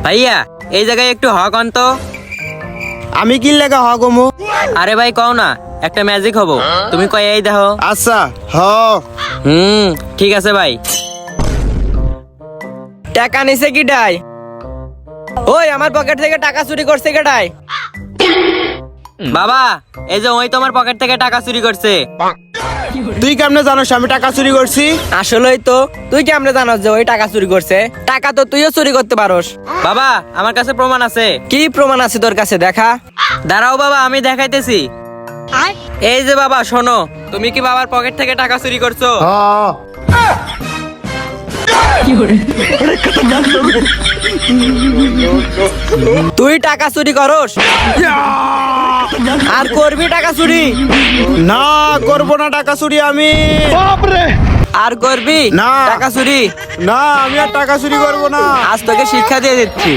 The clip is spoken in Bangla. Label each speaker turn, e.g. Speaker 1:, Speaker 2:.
Speaker 1: ভাইয়া এই জায়গায় একটু হ কন তো।
Speaker 2: আমি কি লেখা হ গমু?
Speaker 1: আরে ভাই কও না, একটা ম্যাজিক হবো, তুমি কয় এই দেখো।
Speaker 2: আচ্ছা হ।
Speaker 1: ঠিক আছে ভাই।
Speaker 3: টাকা নিছে কি ডাই? ওই আমার পকেট থেকে টাকা চুরি করছে কে ডাই?
Speaker 1: বাবা এই যে ওই তোমার পকেট থেকে টাকা চুরি করছে।
Speaker 2: তুই কেমনে জানোস আমি টাকা চুরি করছি?
Speaker 3: আসলেই তো, তুই কেমনে জানোস যে ওই টাকা চুরি করছে? টাকা তো তুইও চুরি করতে পারোস।
Speaker 1: বাবা আমার কাছে প্রমাণ আছে।
Speaker 3: কি প্রমাণ আছে তোর কাছে, দেখা।
Speaker 1: দাঁড়াও বাবা আমি দেখাইতেছি। এই যে বাবা শোনো, তুমি কি বাবার পকেট থেকে টাকা চুরি করছো?
Speaker 3: তুই টাকা চুরি করস আর করবি টাকা চুরি?
Speaker 2: না করবো না টাকা চুরি আমি।
Speaker 3: আর করবি
Speaker 2: না।
Speaker 3: টাকা চুরি?
Speaker 2: না আমি আর টাকা চুরি করবো না।
Speaker 3: আজ তোকে শিক্ষা দিয়ে দিচ্ছি।